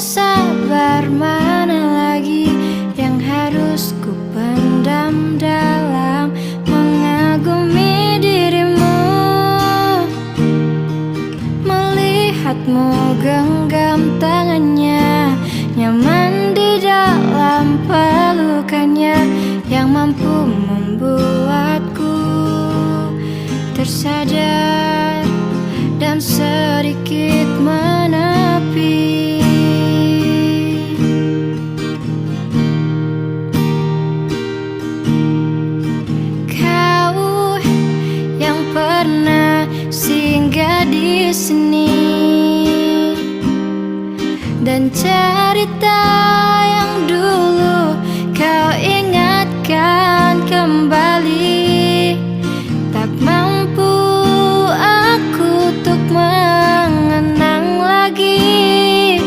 sabar, mana lagi yang harus ku pendam dalam mengagumi dirimu. Melihatmu genggam tangannya, nyaman di dalam pelukannya, yang mampu membuatku tersadar dan sedikit menepi. Kau yang pernah singgah di sini, dan cerita yang dulu kau ingatkan kembali. Tak mampu aku untuk mengenang lagi.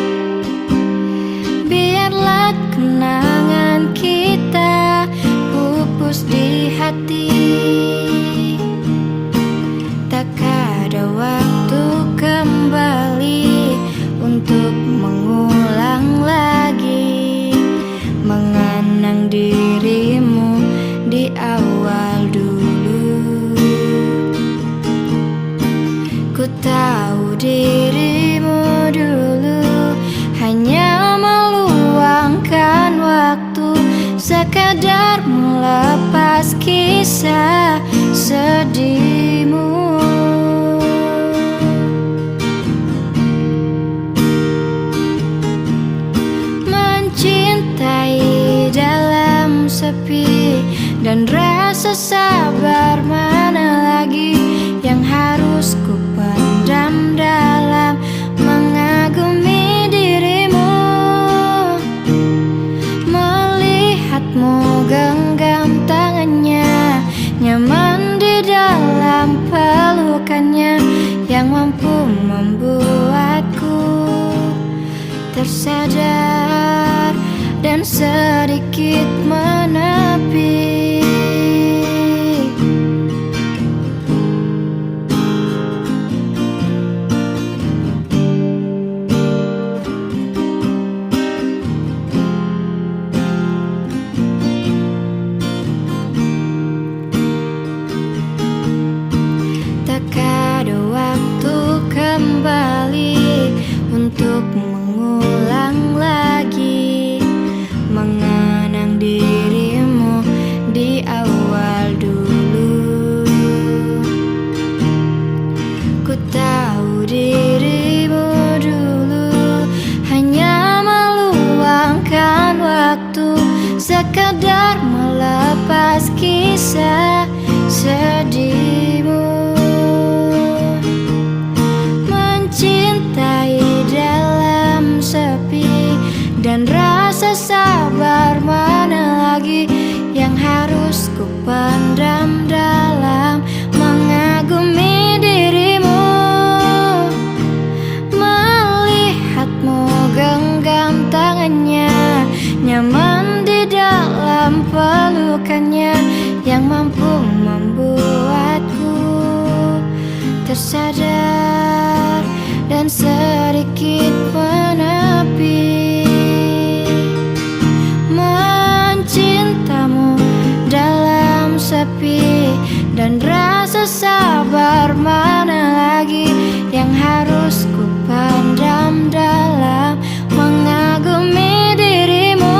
Biarlah kenangan kita pupus di hati. Tak ada waktu kembali untuk mengulang lagi, mengenang dirimu di awal dulu. Ku tahu dirimu dulu hanya meluangkan waktu, sekadar melepas kisah sedihmu. Mencintai dalam sepi dan rasa sabar, mana lagi yang harus ku pendam dalam mengagumi dirimu. Melihatmu genggam tangannya, nyaman di dalam pelukannya, yang mampu membuatku tersadar dan sedikit menepi. Tak ada waktu kembali untuk mengulang lagi, mengenang dirimu di awal dulu. Ku tahu dirimu dulu hanya meluangkan waktu, sekadar melepas kisah sedihmu. Mencintai dalam sepi dan rasa sabar, mana lagi yang harus ku pendam dalam mengagumi dirimu. Melihatmu genggam tangannya, nyaman di dalam pelukannya, yang mampu membuatku tersadar dan sedikit menepi. Mencintamu dalam sepi dan rasa sabar, mana lagi yang harus ku pendam dalam mengagumi dirimu.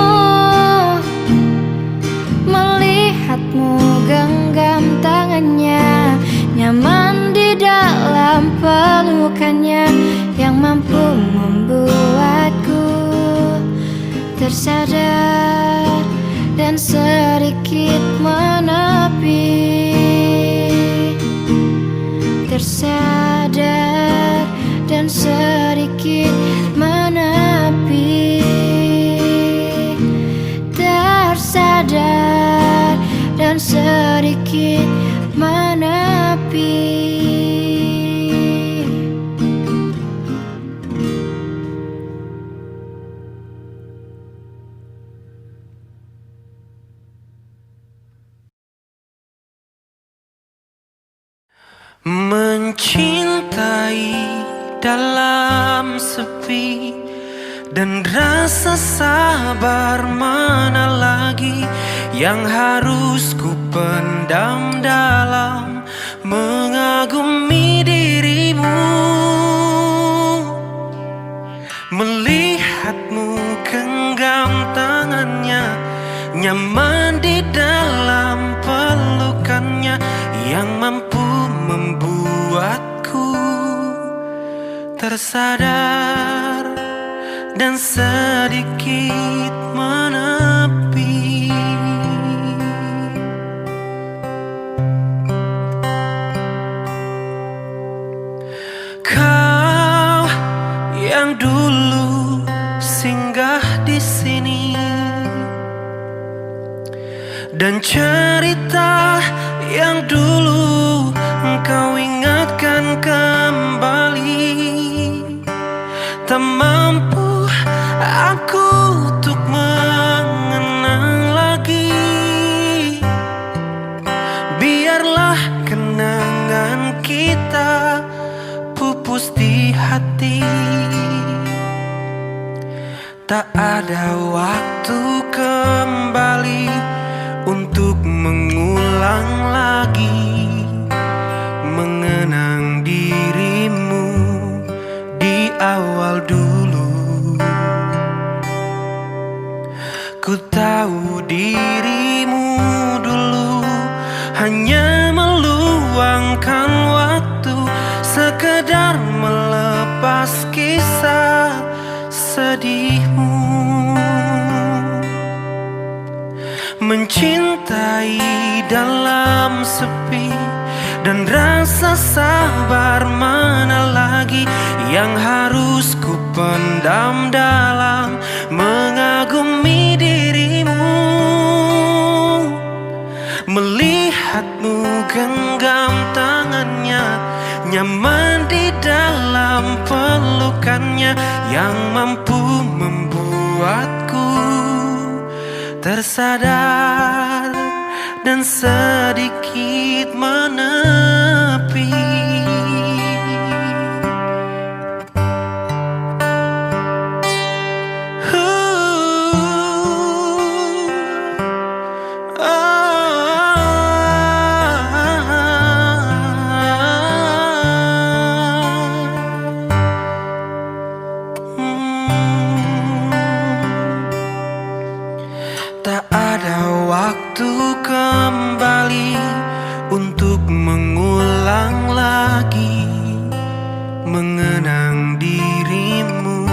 Melihatmu genggam tangannya, nyaman di dalam pelukannya, yang mampu membuatku tersadar dan sedikit menepi. Tersadar dan sedikit menepi. Tersadar dan sedikit menepi. Mencintai dalam sepi Dan rasa sabar mana lagi yang harus ku pendam dalam mengagumi dirimu. Melihatmu genggam tangannya, nyaman di dalam pelukannya, yang mampu membuatku tersadar dan sedikit menepi. Kau yang dulu singgah di sini, dan cerita yang dulu engkau ingatkan kembali. Tak mampu aku untuk mengenang lagi. Biarlah kenangan kita pupus di hati. Tak ada waktu kembali untuk mengulang lagi mengenang dirimu di awal dulu. Ku tahu dirimu dulu hanya meluangkan waktu, sekedar melepas kisah sedihmu. Mencintai dalam sepi, dan rasa sabar mana lagi yang harus ku pendam dalam mengagumi dirimu. Melihatmu genggam tangannya, nyaman di dalam pelukannya, yang mampu membuatku tersadar dan sedikit menepi. Tak ada waktu kembali untuk mengulang lagi mengenang dirimu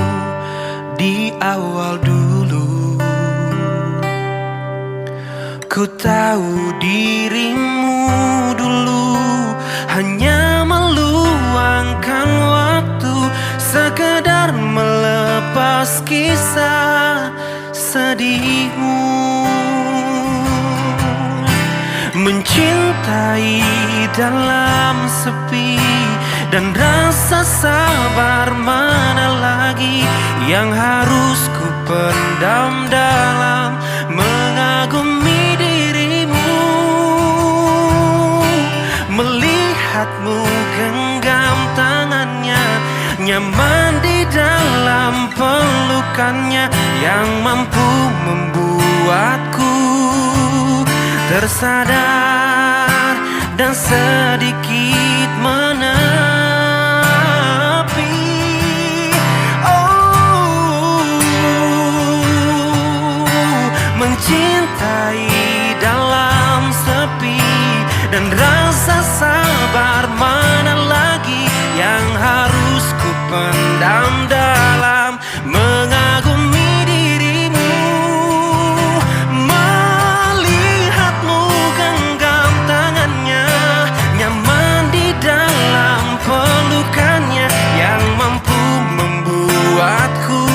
di awal dulu. Ku tahu dirimu dulu hanya meluangkan waktu, sekedar melepas kisah sedihmu. Mencintai dalam sepi, dan rasa sabar mana lagi yang harus ku pendam dalam mengagumi dirimu. Melihatmu genggam tangannya, nyaman di dalam pelukannya, yang mampu membuatku tersadar dan sedikit menepi. Oh, mencintai dalam sepi, dan rasa sabar mana lagi yang harus ku pendam dalam mengagumi dirimu. Melihatmu genggam tangannya, nyaman di dalam pelukannya, yang mampu membuatku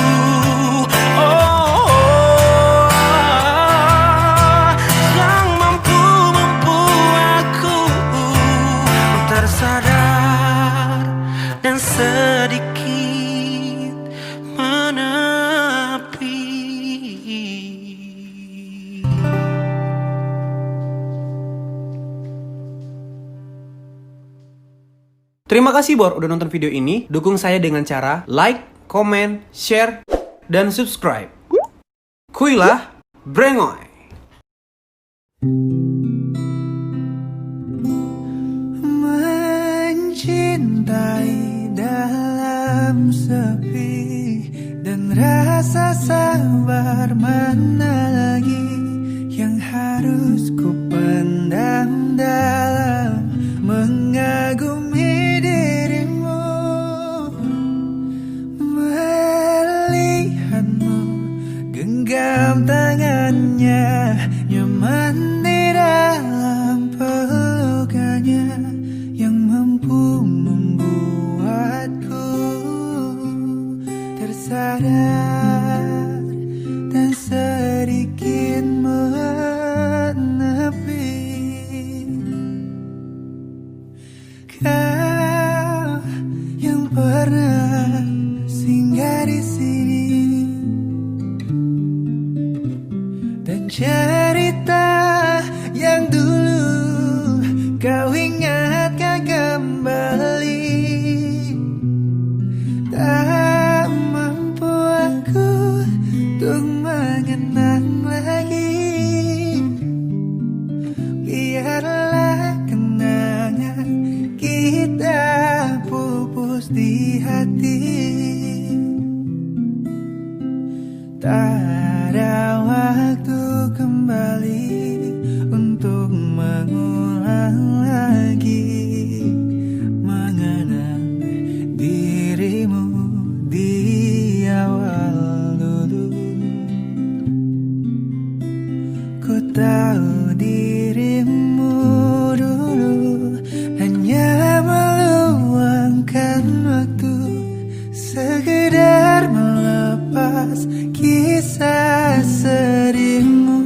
yang mampu membuatku tersadar dan sedikit menepi. Terima kasih Bor udah nonton video ini. Dukung saya dengan cara like, comment, share, dan subscribe. Kuilah Brengoy. Mencintai dalam sepi dan rasa sabar mana lagi yang harus ku pendam dalam mengagumi dirimu, melihatmu genggam tangannya, nyaman di dalam pelukannya yang mampu membuatku tersadar dan sedikit menepi. Kau yang pernah singgah di sini dan cerita yang dulu kau ingatkan kembali. Tak mampu aku untuk mengenang lagi. Biarlah kenangan kita pupus di hati. Tak ada waktu kembali untuk mengulang lagi mengenang dirimu di awal dulu. Ku tahu dirimu dulu hanya meluangkan waktu sekedar melepas kisah sedihmu.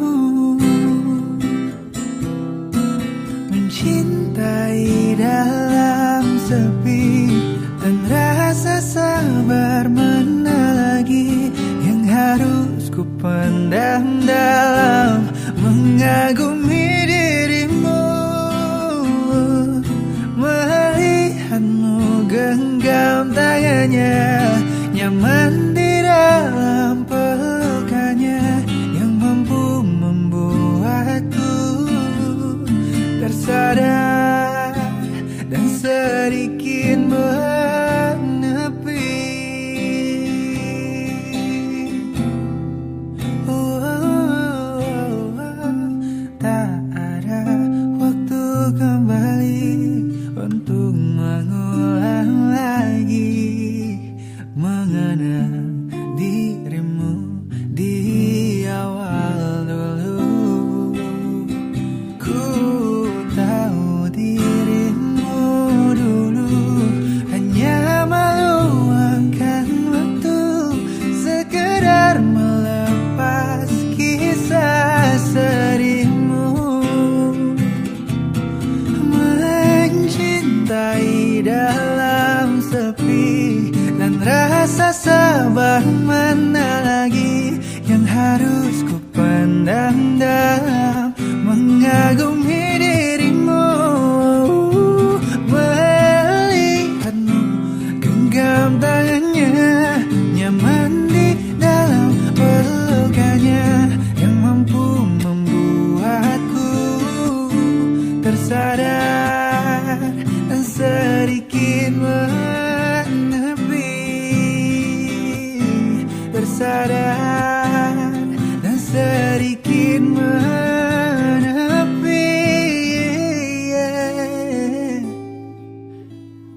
Mencintai dalam sepi dan rasa sabar mana lagi yang harus ku pendam dalam mengagumi dirimu, melihatmu genggam tangannya, nyaman di dalam pelukannya yang mampu membuatku tersadar dan sedikit menepi. Tak ada waktu kembali untuk mengulang lagi mengenang dirimu di awal dulu. Ku tahu dirimu dulu hanya meluangkan waktu sekedar melepas kisah sedihmu. Mencintai dalam sepi dan rasa sabar mana lagi yang harus ku pendam dalam mengagumi dirimu, melihatmu genggam tangannya, nyaman di dalam pelukannya yang mampu membuatku tersadar dan sedikit menepi. Tersadar dan sedikit menepi.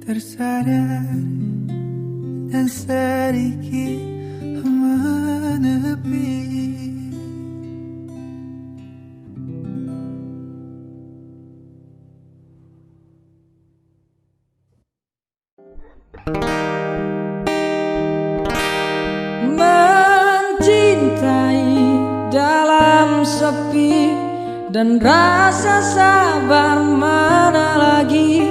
Tersadar dan sedikit menepi. Mencintai dalam sepi dan rasa sabar mana lagi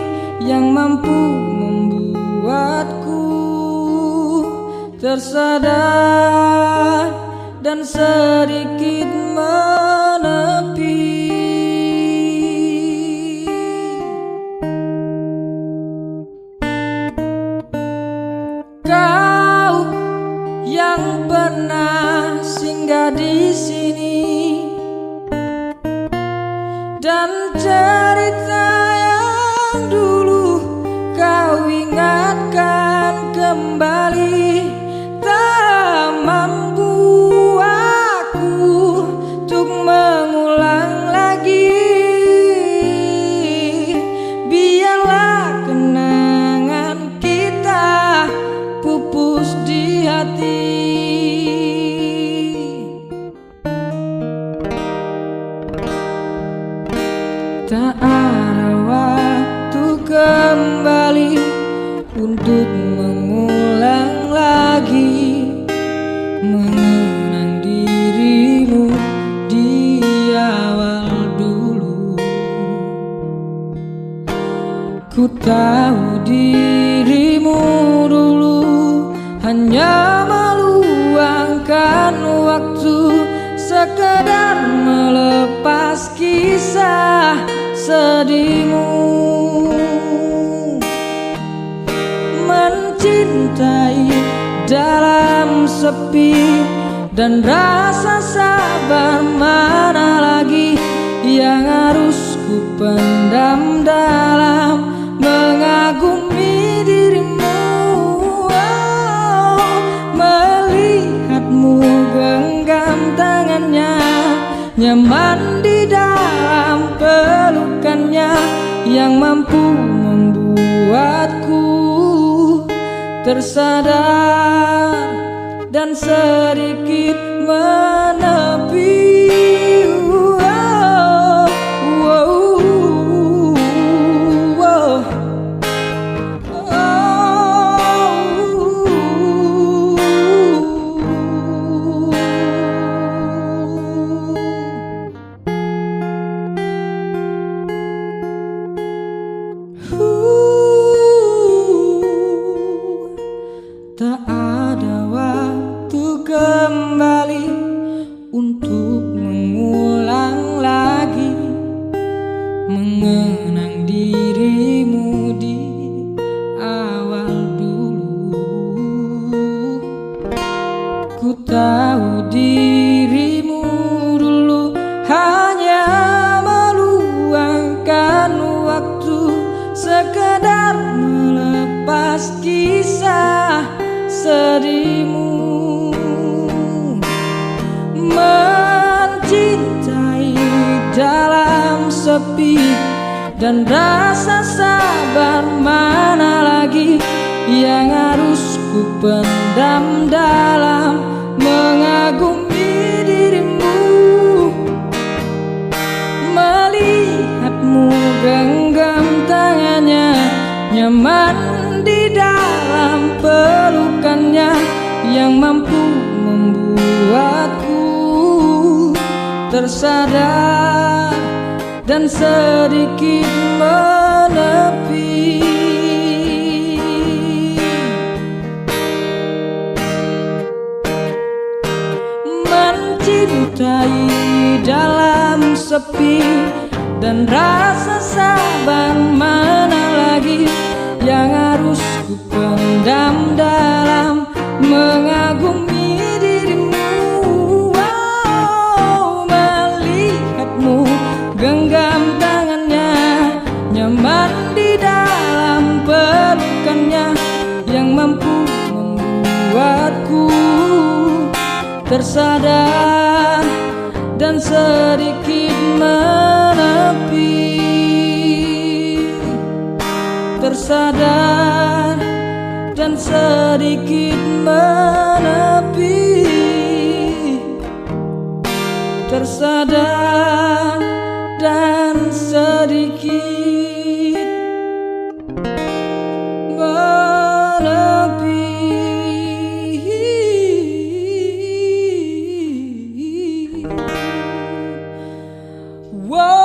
yang mampu membuatku tersadar dan sedikit menepi. Kau yang pernah dan cerita yang dulu kau ingatkan kembali. Tak mampu aku untuk mengulang lagi. Biarlah kenangan kita pupus di hati. Tak ada waktu kembali untuk mengulang lagi, mengenang dirimu di awal dulu. Ku tahu dirimu dulu hanya meluangkan waktu, sekedar melepas kisah sedihmu. Mencintai dalam sepi dan rasa sabar mana lagi yang harus ku pendam dalam mengagumi dirimu. Oh, melihatmu genggam tangannya, nyaman di dalam pelukannya, yang mampu membuatku tersadar dan sedikit menepi. Tak ada waktu kembali untuk mengulang lagi, mengenang dirimu di awal dulu. Ku tahu dirimu dulu hanya meluangkan waktu, sekedar melepas kisah sedihmu. Mencintai dalam sepi dan rasa sabar mana lagi yang harus ku pendam dalam mengagumi dirimu. Melihatmu genggam tangannya, nyaman di dalam pelukannya, yang mampu membuatku tersadar dan sedikit menepi. Mencintai dalam sepi dan rasa sabar mana lagi yang harus ku pendam dalam mengagumi dirimu. Wow, melihatmu genggam tangannya, nyaman di dalam pelukannya, yang mampu membuatku tersadar dan sedikit menepi. Tersadar dan sedikit menepi. Tersadar dan sedikit menepi. Whoa.